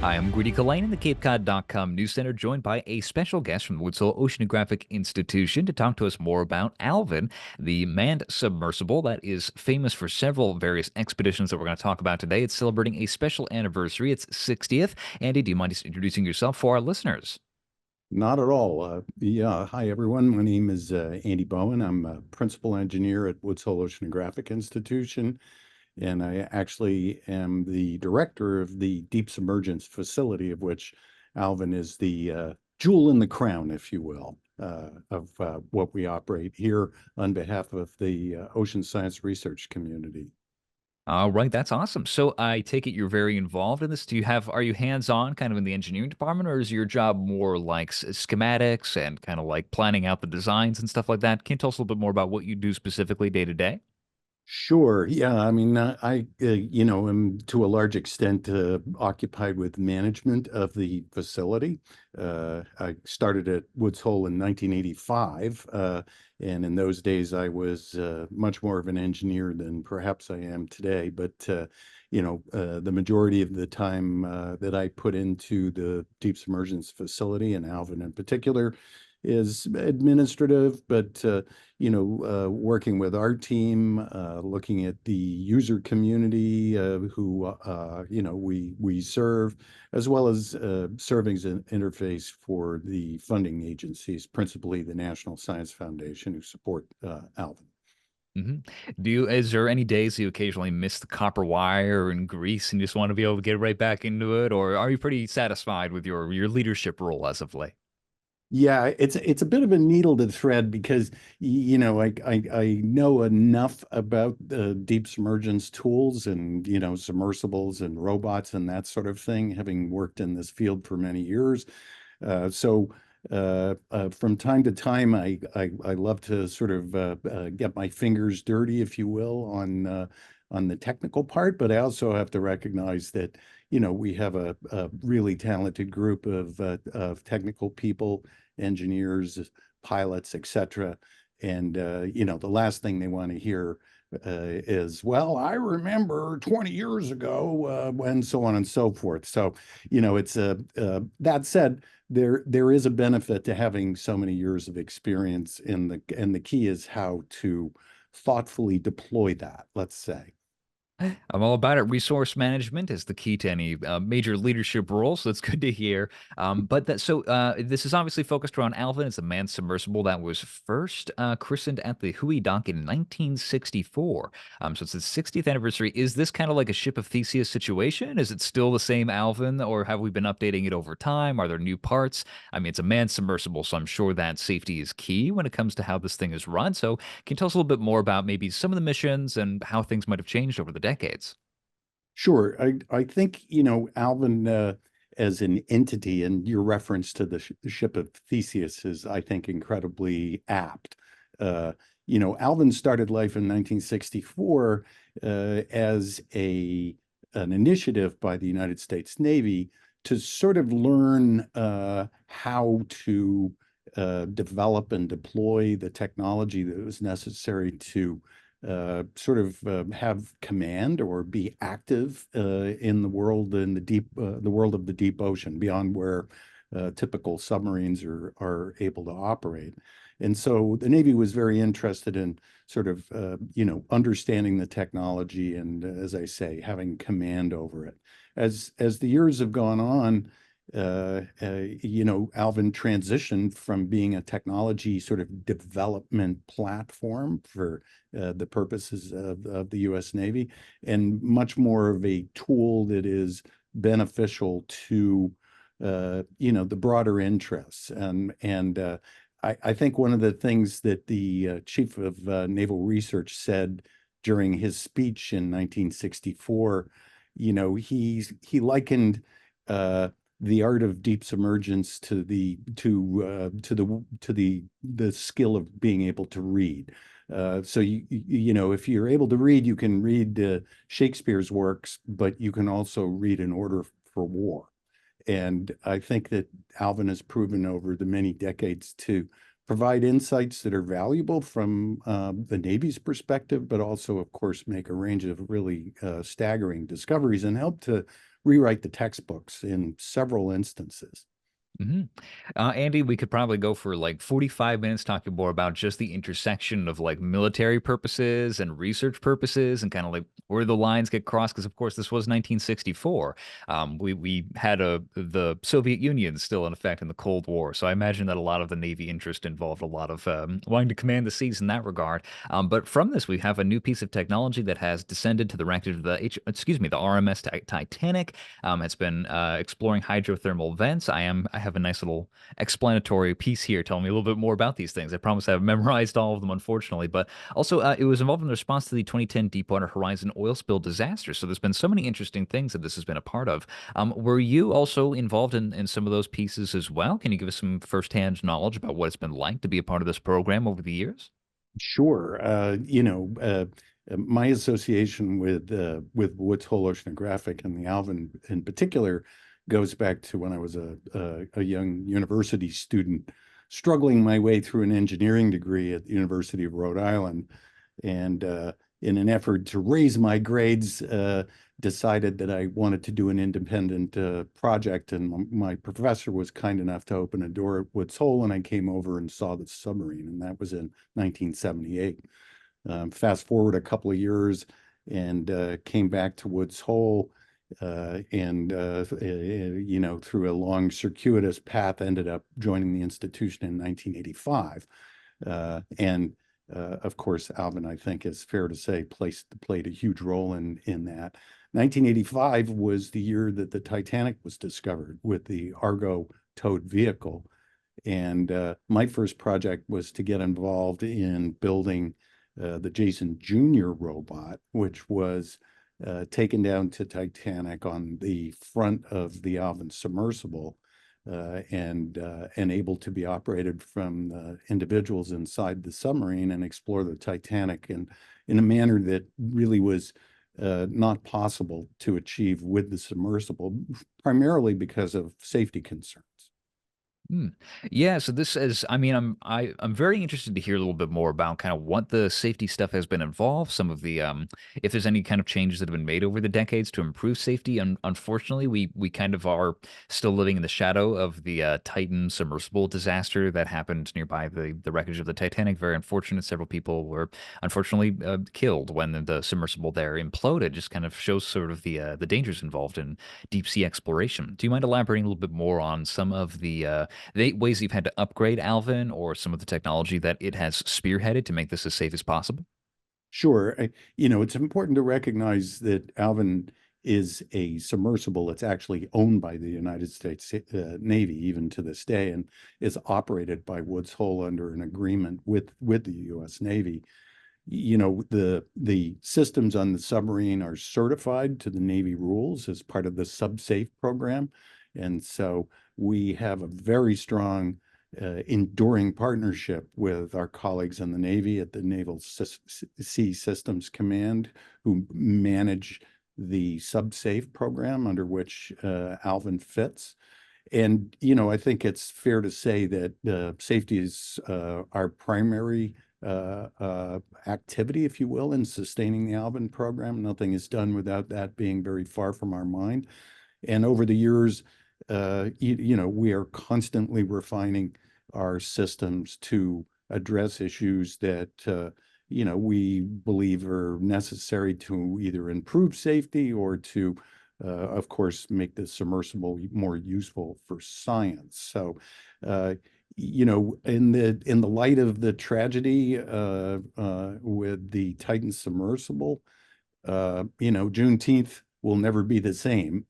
Hi, I'm Grady Culhane in the CapeCod.com NewsCenter, joined by a special guest from the Woods Hole Oceanographic Institution to talk to us more about Alvin, the manned submersible that is famous for several various expeditions that we're going to talk about today. It's celebrating a special anniversary, its 60th. Andy, do you mind just introducing yourself for our listeners? Not at all. Yeah. Hi, everyone. My name is Andy Bowen. I'm a principal engineer at Woods Hole Oceanographic Institution, and I actually am the director of the deep submergence facility, of which Alvin is the jewel in the crown, if you will, of what we operate here on behalf of the ocean science research community. All right, that's awesome. So I take it you're very involved in this. Are you hands-on kind of in the engineering department, or is your job more like schematics and kind of like planning out the designs and stuff like that? Can you tell us a little bit more about what you do specifically day to day? Sure. Yeah. I mean, am to a large extent occupied with management of the facility. I started at Woods Hole in 1985, and in those days I was much more of an engineer than perhaps I am today. But the majority of the time that I put into the deep submergence facility, and Alvin in particular, is administrative, but working with our team, looking at the user community who we serve, as well as serving as an interface for the funding agencies, principally the National Science Foundation, who support Alvin. hmm Is there any days you occasionally miss the copper wire in Greece and you just want to be able to get right back into it, or are you pretty satisfied with your leadership role as of late? Yeah, it's a bit of a needle to thread because I know enough about the deep submergence tools and submersibles and robots and that sort of thing, having worked in this field for many years. From time to time, I love to sort of get my fingers dirty, if you will, on the technical part, but I also have to recognize that we have a really talented group of technical people, engineers, pilots, etc. And the last thing they want to hear is, well, I remember 20 years ago, and so on and so forth. So, it's that said, there is a benefit to having so many years of experience and the key is how to thoughtfully deploy that, let's say. I'm all about it. Resource management is the key to any major leadership role, so that's good to hear. This is obviously focused around Alvin. It's a manned submersible that was first christened at the WHOI dock in 1964. So it's its 60th anniversary. Is this kind of like a ship of Theseus situation? Is it still the same Alvin, or have we been updating it over time? Are there new parts? I mean, it's a manned submersible, so I'm sure that safety is key when it comes to how this thing is run. So can you tell us a little bit more about maybe some of the missions and how things might have changed over the decades? Sure. I think, Alvin as an entity, and your reference to the ship of Theseus is, I think, incredibly apt. Uh, Alvin started life in 1964 as an initiative by the United States Navy to sort of learn how to develop and deploy the technology that was necessary to have command or be active in the world of the deep ocean beyond where typical submarines are able to operate. And so the Navy was very interested in sort of understanding the technology and, as I say, having command over it. As the years have gone on, Alvin transitioned from being a technology sort of development platform for the purposes of the U.S. Navy, and much more of a tool that is beneficial to the broader interests. I think one of the things that the chief of naval research said during his speech in 1964, he likened the art of deep submergence to the skill of being able to read. So if you're able to read, you can read Shakespeare's works, but you can also read an order for war. And I think that Alvin has proven over the many decades to provide insights that are valuable from the Navy's perspective, but also, of course, make a range of really staggering discoveries and help to rewrite the textbooks in several instances. hmm Andy, we could probably go for like 45 minutes talking more about just the intersection of like military purposes and research purposes and kind of like where the lines get crossed. Because of course, this was 1964. We had the Soviet Union still in effect in the Cold War. So I imagine that a lot of the Navy interest involved a lot of wanting to command the seas in that regard. But from this, we have a new piece of technology that has descended to the wreckage of the RMS Titanic. It's been exploring hydrothermal vents. I have a nice little explanatory piece here telling me a little bit more about these things. I promise I have memorized all of them, unfortunately. But also, it was involved in the response to the 2010 Deepwater Horizon oil spill disaster. So there's been so many interesting things that this has been a part of. Were you also involved in some of those pieces as well? Can you give us some firsthand knowledge about what it's been like to be a part of this program over the years? Sure. My association with Woods Hole Oceanographic and the Alvin in particular goes back to when I was a young university student, struggling my way through an engineering degree at the University of Rhode Island, and in an effort to raise my grades, decided that I wanted to do an independent project, and my professor was kind enough to open a door at Woods Hole, and I came over and saw the submarine, and that was in 1978. Fast forward a couple of years, and came back to Woods Hole, and through a long circuitous path, ended up joining the institution in 1985. And of course, Alvin, I think it's fair to say, played a huge role in that. 1985 was the year that the Titanic was discovered with the Argo towed vehicle. And my first project was to get involved in building the Jason Jr. robot, which was taken down to Titanic on the front of the Alvin submersible, and able to be operated from individuals inside the submarine and explore the Titanic in a manner that really was not possible to achieve with the submersible, primarily because of safety concerns. Hmm. Yeah, so this is, I mean, I'm very interested to hear a little bit more about kind of what the safety stuff has been involved, some of the if there's any kind of changes that have been made over the decades to improve safety. And unfortunately, we kind of are still living in the shadow of the Titan submersible disaster that happened nearby the wreckage of the Titanic. Very unfortunate. Several people were unfortunately killed when the submersible there imploded. Just kind of shows sort of the dangers involved in deep sea exploration. Do you mind elaborating a little bit more on some of the ways you've had to upgrade Alvin or some of the technology that it has spearheaded to make this as safe as possible? Sure. It's important to recognize that Alvin is a submersible. It's actually owned by the United States Navy, even to this day, and is operated by Woods Hole under an agreement with the U.S. Navy. The systems on the submarine are certified to the Navy rules as part of the SubSafe program. And so we have a very strong, enduring partnership with our colleagues in the Navy at the Naval Sea Systems Command, who manage the SubSafe program under which Alvin fits. And, I think it's fair to say that safety is our primary activity, if you will, in sustaining the Alvin program. Nothing is done without that being very far from our mind. And over the years, we are constantly refining our systems to address issues that, we believe are necessary to either improve safety or to, of course, make the submersible more useful for science. So, in the light of the tragedy with the Titan submersible, Juneteenth will never be the same.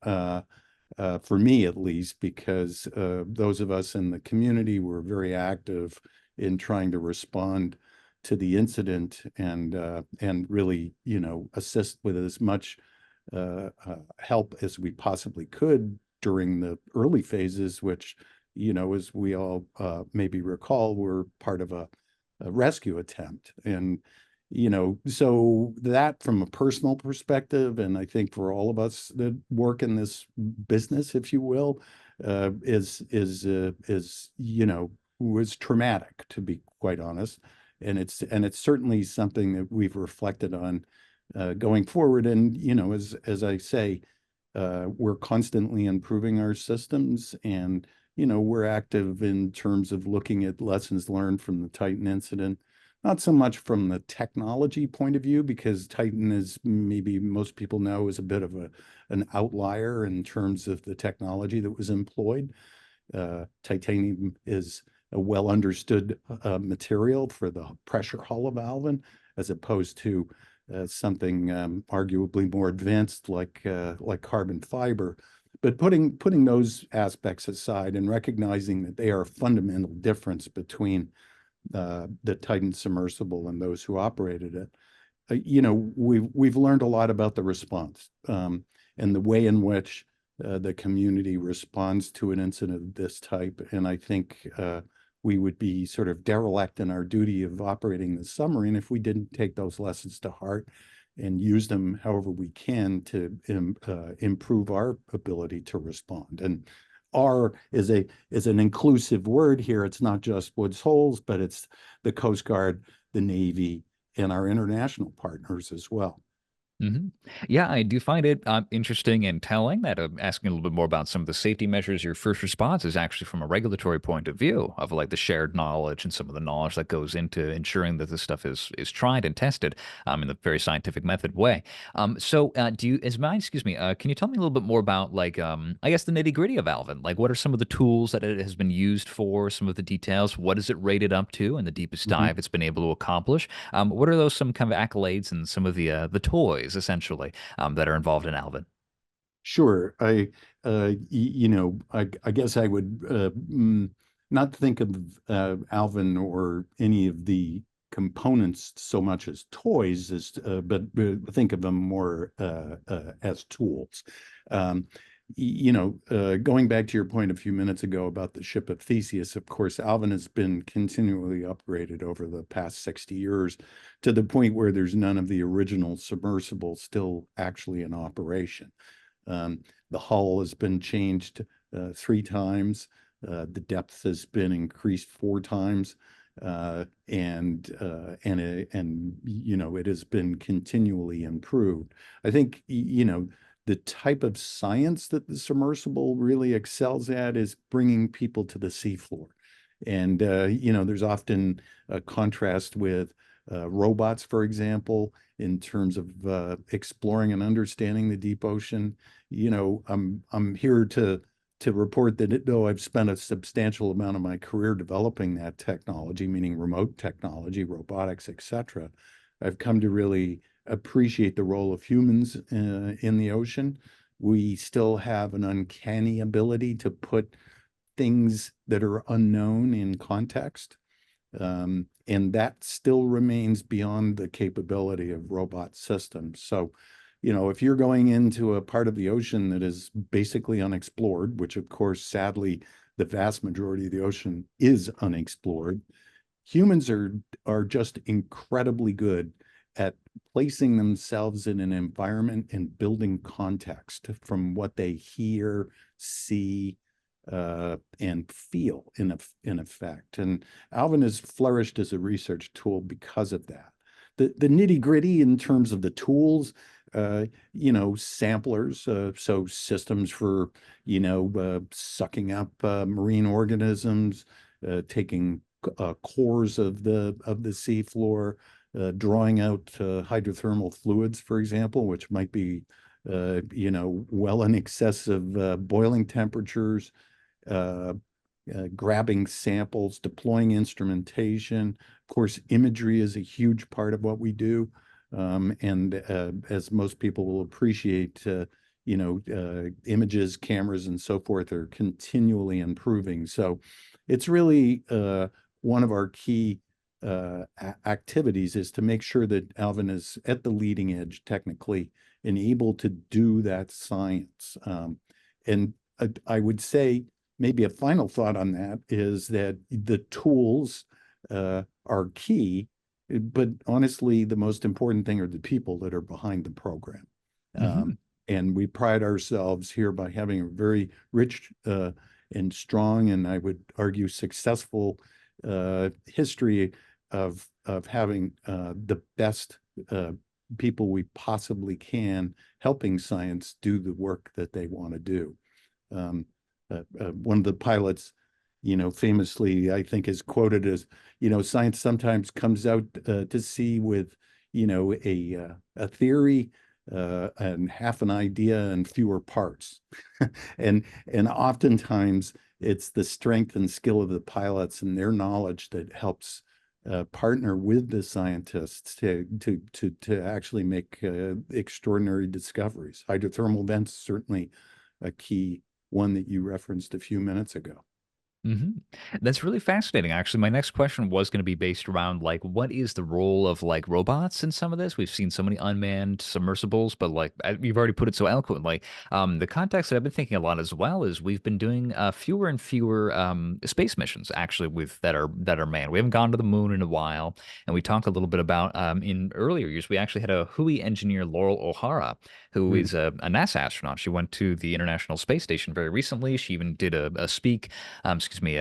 For me at least, because those of us in the community were very active in trying to respond to the incident and really, assist with as much help as we possibly could during the early phases, which, as we all maybe recall, were part of a rescue attempt. And so that from a personal perspective, and I think for all of us that work in this business, if you will, was traumatic, to be quite honest. And it's certainly something that we've reflected on going forward. And as I say, We're constantly improving our systems, and we're active in terms of looking at lessons learned from the Titan incident. Not so much from the technology point of view, because Titan, is maybe most people know, is a bit of an outlier in terms of the technology that was employed. Titanium is a well understood material for the pressure hull of Alvin, as opposed to something arguably more advanced like carbon fiber. But putting those aspects aside and recognizing that they are a fundamental difference between the Titan submersible and those who operated it, we've learned a lot about the response, and the way in which the community responds to an incident of this type. And I think we would be sort of derelict in our duty of operating the submarine if we didn't take those lessons to heart and use them however we can to improve our ability to respond. And R is an inclusive word here. It's not just Woods Holes, but it's the Coast Guard, the Navy, and our international partners as well. hmm Yeah, I do find it interesting and telling that asking a little bit more about some of the safety measures. Your first response is actually from a regulatory point of view of like the shared knowledge and some of the knowledge that goes into ensuring that this stuff is tried and tested in a very scientific method way. Do you, is mine, excuse me, can you tell me a little bit more about like I guess the nitty gritty of Alvin? Like, what are some of the tools that it has been used for? Some of the details. What is it rated up to, and the deepest Mhm. dive it's been able to accomplish? What are those some kind of accolades and some of the toys essentially that are involved in Alvin? Sure. I guess I would not think of Alvin or any of the components so much as toys, but think of them more as tools. Um, Going back to your point a few minutes ago about the ship of Theseus, of course, Alvin has been continually upgraded over the past 60 years to the point where there's none of the original submersibles still actually in operation. The hull has been changed 3 times. The depth has been increased 4 times, and it has been continually improved. I think the type of science that the submersible really excels at is bringing people to the seafloor. And there's often a contrast with robots, for example, in terms of exploring and understanding the deep ocean. I'm here to report that though I've spent a substantial amount of my career developing that technology, meaning remote technology, robotics, etc., I've come to really appreciate the role of humans in the ocean. We still have an uncanny ability to put things that are unknown in context. And that still remains beyond the capability of robot systems. So, if you're going into a part of the ocean that is basically unexplored, which of course, sadly, the vast majority of the ocean is unexplored, humans are just incredibly good at placing themselves in an environment and building context from what they hear, see, and feel in effect. And Alvin has flourished as a research tool because of that. The nitty gritty in terms of the tools, samplers, so systems for, sucking up marine organisms, taking cores of the seafloor, drawing out hydrothermal fluids, for example, which might be, well in excess of boiling temperatures, uh, grabbing samples, deploying instrumentation. Of course, imagery is a huge part of what we do. And as most people will appreciate, images, cameras, and so forth are continually improving. So it's really one of our key activities is to make sure that Alvin is at the leading edge technically and able to do that science. And I would say maybe a final thought on that is that the tools are key, but honestly, the most important thing are the people that are behind the program. hmm And we pride ourselves here by having a very rich and strong, and I would argue successful history of having the best people we possibly can, helping science do the work that they want to do. One of the pilots, famously, I think, is quoted as, science sometimes comes out to sea with, a theory and half an idea and fewer parts. And oftentimes it's the strength and skill of the pilots and their knowledge that helps partner with the scientists to actually make extraordinary discoveries. Hydrothermal vents, certainly a key one that you referenced a few minutes ago. hmm That's really fascinating. Actually, my next question was going to be based around like what is the role of like robots in some of this? We've seen so many unmanned submersibles, but like you've already put it so eloquently. The context that I've been thinking a lot as well is we've been doing fewer and fewer space missions actually with that are manned. We haven't gone to the moon in a while, and we talked a little bit about in earlier years. We actually had a WHOI engineer, Laurel O'Hara, who Mm. is a NASA astronaut. She went to the International Space Station very recently. She even did a speak excuse me,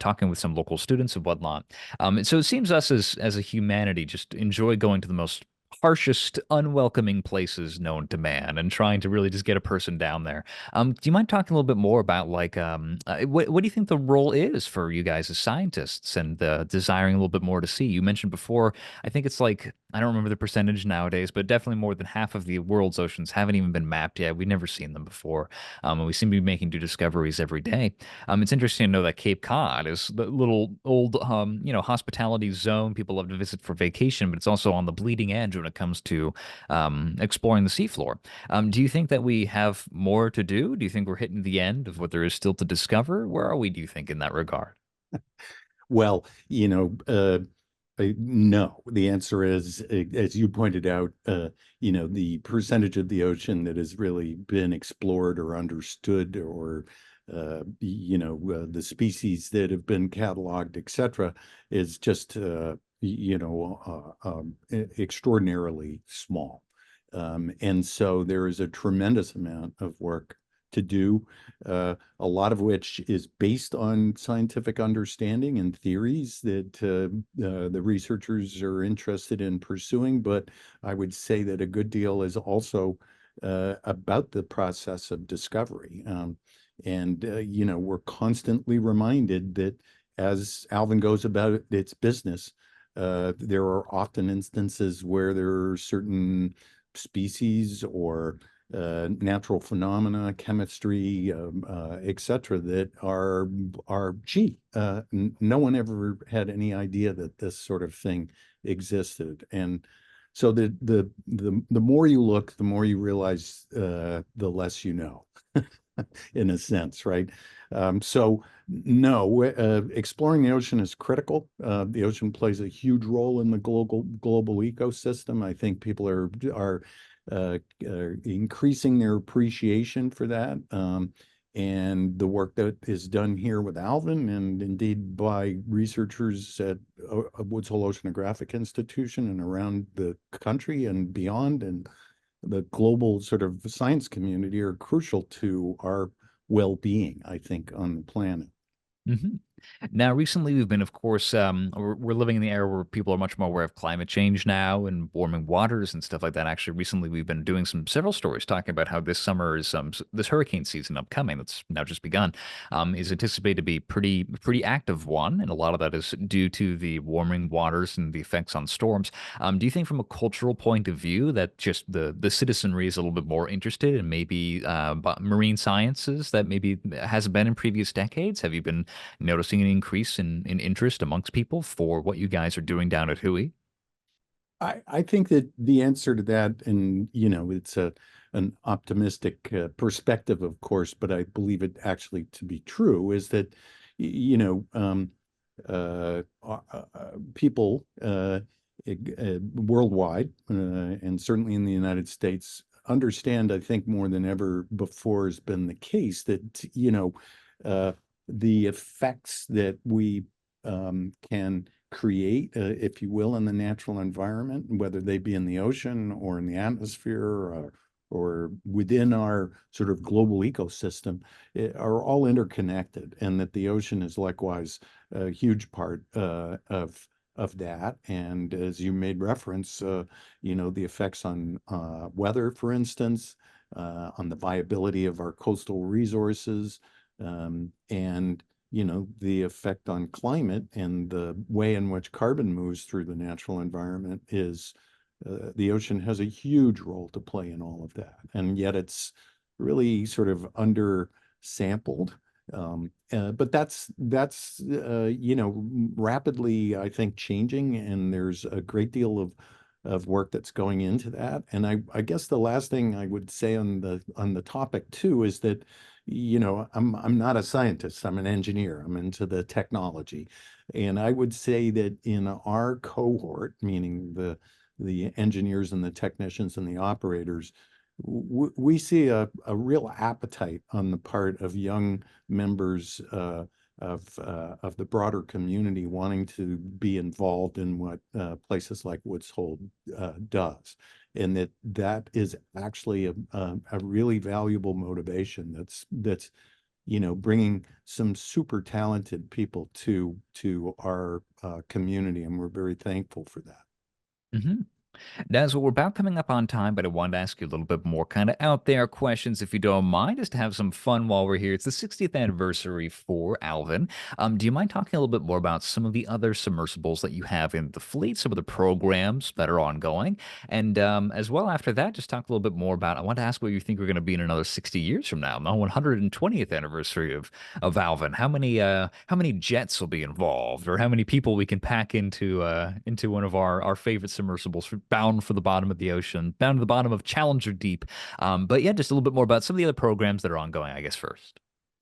talking with some local students and whatnot. And so it seems us as a humanity just enjoy going to the most harshest, unwelcoming places known to man and trying to really just get a person down there. Do you mind talking a little bit more about like what do you think the role is for you guys as scientists and desiring a little bit more to see? You mentioned before, I think it's like I don't remember the percentage nowadays, but definitely more than half of the world's oceans haven't even been mapped yet. We've never seen them before, and we seem to be making new discoveries every day. It's interesting to know that Cape Cod is the little old, hospitality zone people love to visit for vacation, but it's also on the bleeding edge when it comes to exploring the seafloor. Do you think that we have more to do? Do you think we're hitting the end of what there is still to discover? Where are we, do you think, in that regard? Well, no. The answer is, as you pointed out, the percentage of the ocean that has really been explored or understood, or the species that have been cataloged, etc., is just extraordinarily small. And so there is a tremendous amount of work to do, a lot of which is based on scientific understanding and theories that the researchers are interested in pursuing. But I would say that a good deal is also about the process of discovery. And we're constantly reminded that as Alvin goes about its business, there are often instances where there are certain species or natural phenomena, chemistry, etc., that no one ever had any idea that this sort of thing existed. And so the more you look, the more you realize the less you know, in a sense, right? So no, exploring the ocean is critical. The ocean plays a huge role in the global ecosystem. I think people are increasing their appreciation for that. And the work that is done here with Alvin, and indeed by researchers at Woods Hole Oceanographic Institution and around the country and beyond, and the global sort of science community, are crucial to our well-being, I think, on the planet. hmm Now, recently, we've been, of course, we're living in the era where people are much more aware of climate change now and warming waters and stuff like that. Actually, recently, we've been doing several stories talking about how this summer is this hurricane season upcoming that's now just begun, is anticipated to be pretty active one, and a lot of that is due to the warming waters and the effects on storms. Do you think, from a cultural point of view, that just the citizenry is a little bit more interested in maybe marine sciences that maybe hasn't been in previous decades? Have you been noticing an increase in interest amongst people for what you guys are doing down at Hui? I think that the answer to that, and it's an optimistic perspective, of course, but I believe it actually to be true, is that people worldwide, and certainly in the United States, understand, I think, more than ever before has been the case, that the effects that we can create, if you will, in the natural environment, whether they be in the ocean or in the atmosphere, or within our sort of global ecosystem, are all interconnected, and that the ocean is likewise a huge part of of that. And as you made reference, the effects on weather, for instance, on the viability of our coastal resources, and the effect on climate and the way in which carbon moves through the natural environment is the ocean has a huge role to play in all of that. And yet it's really sort of under sampled. But that's rapidly, I think, changing, and there's a great deal of work that's going into that. And I guess the last thing I would say on the topic too is that, I'm not a scientist, I'm an engineer, I'm into the technology. And I would say that in our cohort, meaning the engineers and the technicians and the operators, we see a real appetite on the part of young members of the broader community wanting to be involved in what places like Woods Hole does, and that is actually a really valuable motivation. That's bringing some super talented people to our community, and we're very thankful for that. Mhm. Now, so we're about coming up on time, but I wanted to ask you a little bit more kind of out there questions, if you don't mind, just to have some fun while we're here. It's the 60th anniversary for Alvin. Do you mind talking a little bit more about some of the other submersibles that you have in the fleet, some of the programs that are ongoing? And as well, after that, just talk a little bit more about, I want to ask where you think we're going to be in another 60 years from now, the 120th anniversary of Alvin. How many jets will be involved, or how many people we can pack into one of our favorite submersibles bound for the bottom of the ocean, bound to the bottom of Challenger Deep. But yeah, just a little bit more about some of the other programs that are ongoing, I guess, first.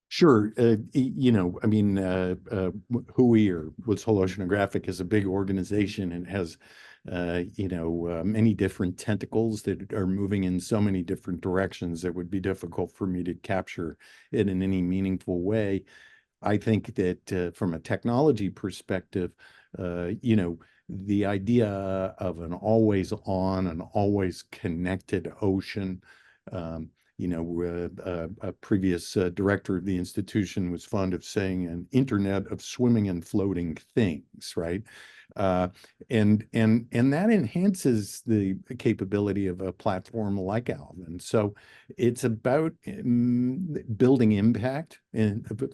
Sure. I mean, WHOI, or Woods Hole Oceanographic, is a big organization and has, many different tentacles that are moving in so many different directions that would be difficult for me to capture it in any meaningful way. I think that from a technology perspective, the idea of an always on and always connected ocean. Um, a previous director of the institution was fond of saying an internet of swimming and floating things, right? Uh, and that enhances the capability of a platform like Alvin. So it's about building impact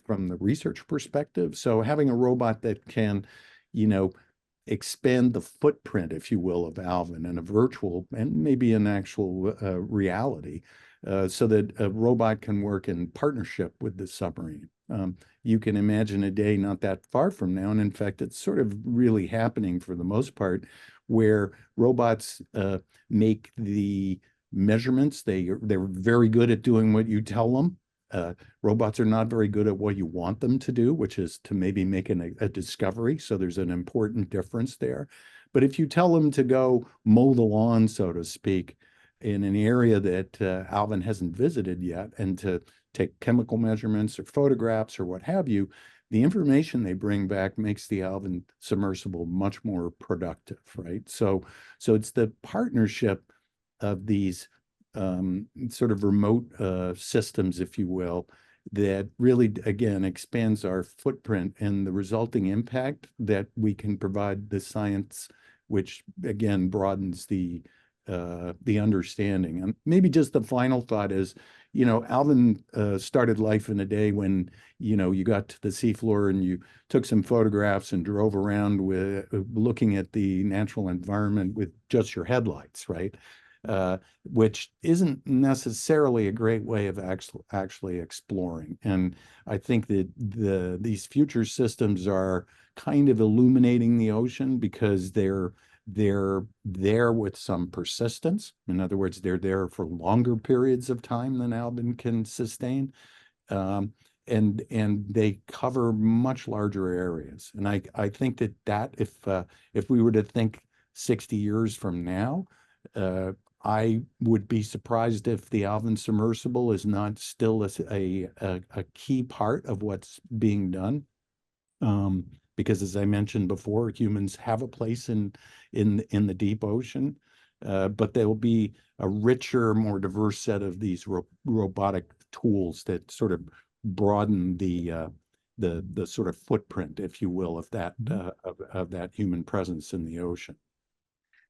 from the research perspective. So having a robot that can, you know, expand the footprint, if you will, of Alvin in a virtual and maybe an actual reality, so that a robot can work in partnership with the submarine. You can imagine a day not that far from now, and in fact, it's sort of really happening for the most part, where robots make the measurements. They're very good at doing what you tell them. Robots are not very good at what you want them to do, which is to maybe make a discovery. So there's an important difference there. But if you tell them to go mow the lawn, so to speak, in an area that Alvin hasn't visited yet, and to take chemical measurements or photographs or what have you, the information they bring back makes the Alvin submersible much more productive, right? So it's the partnership of these sort of remote systems, if you will, that really, again, expands our footprint and the resulting impact that we can provide the science, which again broadens the understanding. And maybe just the final thought is, Alvin started life in a day when, you got to the seafloor and you took some photographs and drove around with looking at the natural environment with just your headlights, right? Which isn't necessarily a great way of actually exploring. And I think that these future systems are kind of illuminating the ocean because they're there with some persistence. In other words, they're there for longer periods of time than Alvin can sustain. Um, and they cover much larger areas. And I think that if we were to think 60 years from now, I would be surprised if the Alvin submersible is not still a key part of what's being done. Because as I mentioned before, humans have a place in the deep ocean, but there will be a richer, more diverse set of these robotic tools that sort of broaden the sort of footprint, if you will, of that Mhm. of that human presence in the ocean.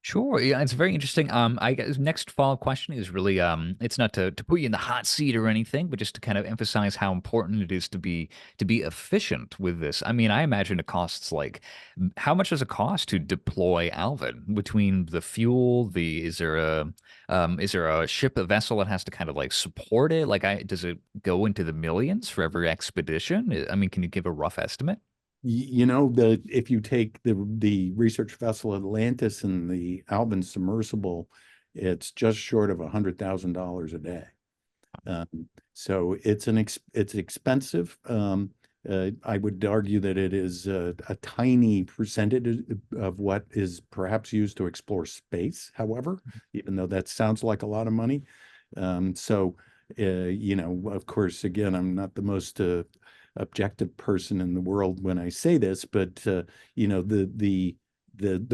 Sure. Yeah, it's very interesting. I guess next follow-up question is really it's not to put you in the hot seat or anything, but just to kind of emphasize how important it is to be efficient with this. I mean, I imagine it costs like how much does it cost to deploy Alvin between the fuel, the is there a ship, a vessel that has to kind of like support it? Like does it go into the millions for every expedition? I mean, can you give a rough estimate? You know, the if you take the research vessel Atlantis and the Alvin submersible, it's just short of $100,000 a day. So it's expensive. I would argue that it is a tiny percentage of what is perhaps used to explore space. However, even though that sounds like a lot of money, so you know, of course, again, I'm not the most objective person in the world when I say this, but you know, the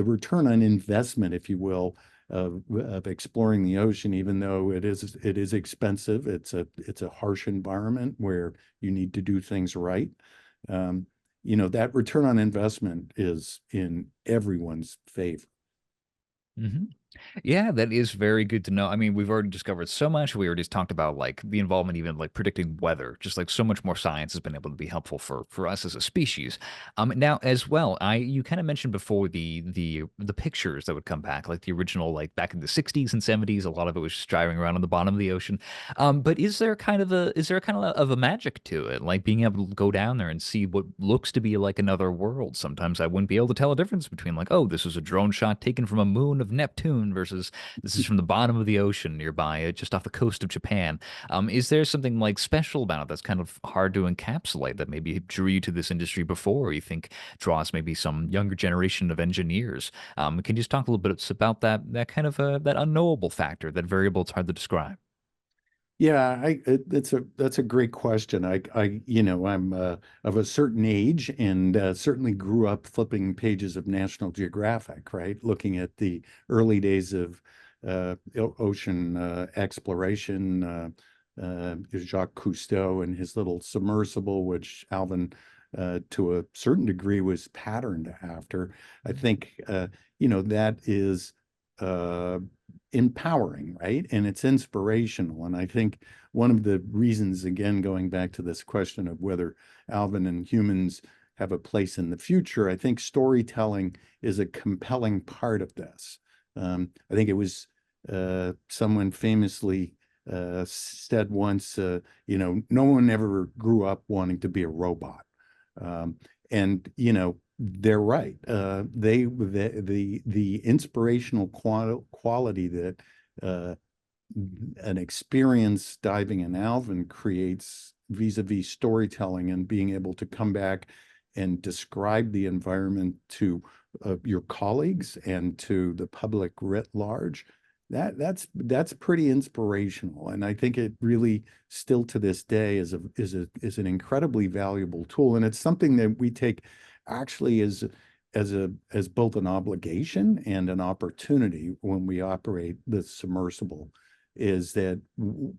return on investment, if you will, of exploring the ocean, even though it is expensive. It's a harsh environment where you need to do things right. Um, you know, that return on investment is in everyone's favor. Mhm. Yeah, that is very good to know. I mean, we've already discovered so much. We already talked about like the involvement, even like predicting weather. Just like so much more science has been able to be helpful for us as a species. Now as well, I you kind of mentioned before the pictures that would come back, like the original, like back in the 60s and 70s. A lot of it was just driving around on the bottom of the ocean. But is there kind of a magic to it, like being able to go down there and see what looks to be like another world? Sometimes I wouldn't be able to tell a difference between like, oh, this is a drone shot taken from a moon of Neptune versus this is from the bottom of the ocean nearby, just off the coast of Japan. Is there something like special about it that's kind of hard to encapsulate that maybe drew you to this industry before, or you think draws maybe some younger generation of engineers? Can you just talk a little bit about that kind of that unknowable factor, that variable it's hard to describe? Yeah, that's a great question. You know, I'm of a certain age and certainly grew up flipping pages of National Geographic, right? Looking at the early days of ocean exploration, Jacques Cousteau and his little submersible, which Alvin, to a certain degree, was patterned after. I think, you know, that is. Uh, Empowering, right? And it's inspirational. And I think one of the reasons, again, going back to this question of whether Alvin and humans have a place in the future, I think storytelling is a compelling part of this. I think it was someone famously said once, you know, no one ever grew up wanting to be a robot. Um, and, you know, they're right. The inspirational quality that uh, an experience diving in Alvin creates vis-a-vis storytelling and being able to come back and describe the environment to your colleagues and to the public writ large. That's pretty inspirational, and I think it really still to this day is an incredibly valuable tool, and it's something that we take actually as both an obligation and an opportunity when we operate the submersible. Is that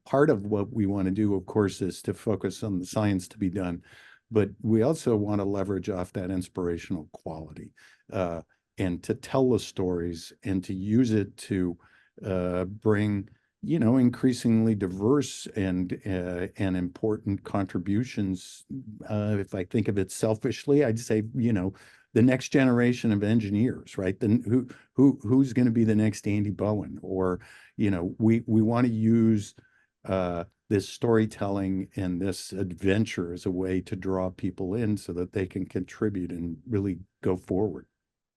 part of what we want to do, of course, is to focus on the science to be done, but we also want to leverage off that inspirational quality uh, and to tell the stories and to use it to bring, you know, increasingly diverse and important contributions. If I think of it selfishly, I'd say, you know, the next generation of engineers, right? Then who's going to be the next Andy Bowen? Or, you know, we want to use this storytelling and this adventure as a way to draw people in so that they can contribute and really go forward.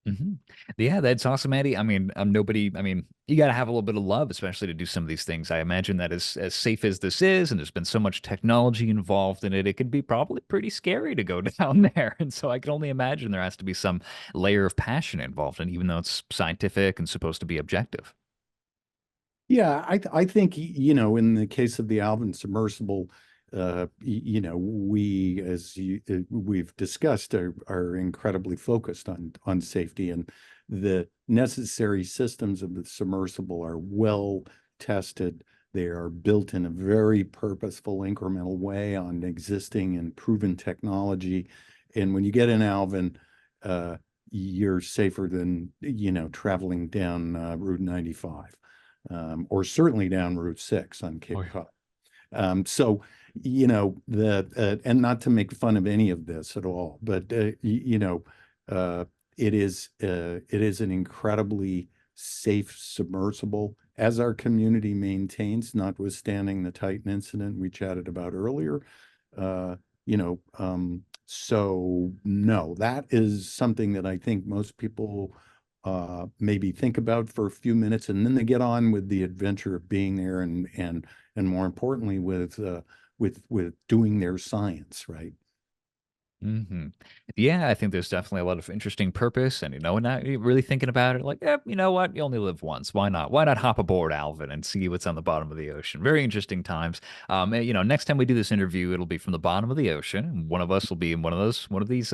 hmm Yeah, that's awesome, Eddie. I mean, nobody. I mean, you got to have a little bit of love, especially to do some of these things. I imagine that as safe as this is, and there's been so much technology involved in it, it could be probably pretty scary to go down there. And so I can only imagine there has to be some layer of passion involved, and even though it's scientific and supposed to be objective. Yeah, I think, you know, in the case of the Alvin submersible, you know, we've discussed, are incredibly focused on safety, and the necessary systems of the submersible are well tested. They are built in a very purposeful, incremental way on existing and proven technology. And when you get in Alvin, you're safer than, traveling down Route 95, or certainly down Route 6 on Oh, Cape yeah. Cod. So, and not to make fun of any of this at all, but it is an incredibly safe submersible, as our community maintains, notwithstanding the Titan incident we chatted about earlier. So no, that is something that I think most people maybe think about for a few minutes, and then they get on with the adventure of being there, and more importantly, with doing their science, right? Hmm. Yeah, I think there's definitely a lot of interesting purpose, and now you're really thinking about it, like, you know what? You only live once. Why not? Why not hop aboard Alvin and see what's on the bottom of the ocean? Very interesting times. Next time we do this interview, it'll be from the bottom of the ocean, and one of us will be in one of these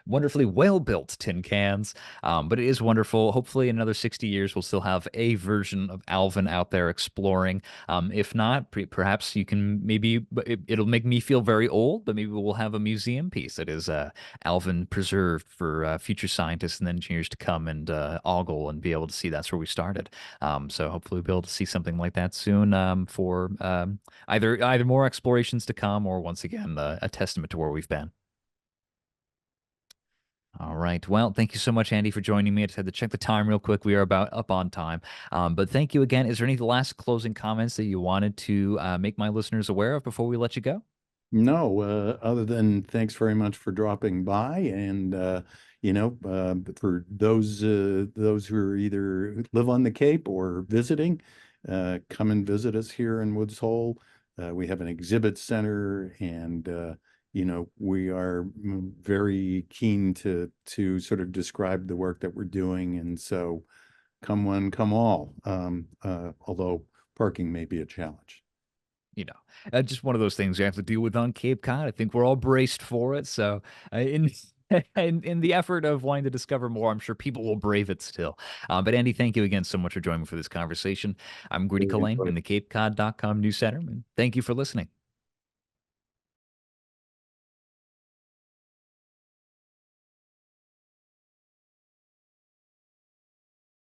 wonderfully well-built tin cans. But it is wonderful. Hopefully, in another 60 years, we'll still have a version of Alvin out there exploring. If not, perhaps you can maybe it'll make me feel very old, but maybe we'll have a museum piece that is Alvin preserved for future scientists and engineers to come and ogle and be able to see that's where we started. So hopefully we'll be able to see something like that soon for either more explorations to come or once again a testament to where we've been. All right. Well, thank you so much, Andy, for joining me. I just had to check the time real quick. We are about up on time. But thank you again. Is there any last closing comments that you wanted to make my listeners aware of before we let you go? No, other than thanks very much for dropping by, and for those who are either live on the Cape or visiting, come and visit us here in Woods Hole. We have an exhibit center, and we are very keen to sort of describe the work that we're doing, and so come one, come all. Although parking may be a challenge. you know, just one of those things you have to deal with on Cape Cod. I think we're all braced for it. So, in in the effort of wanting to discover more, I'm sure people will brave it still. But Andy, thank you again so much for joining me for this conversation. I'm Grady Culhane in the CapeCod.com News Center, and thank you for listening.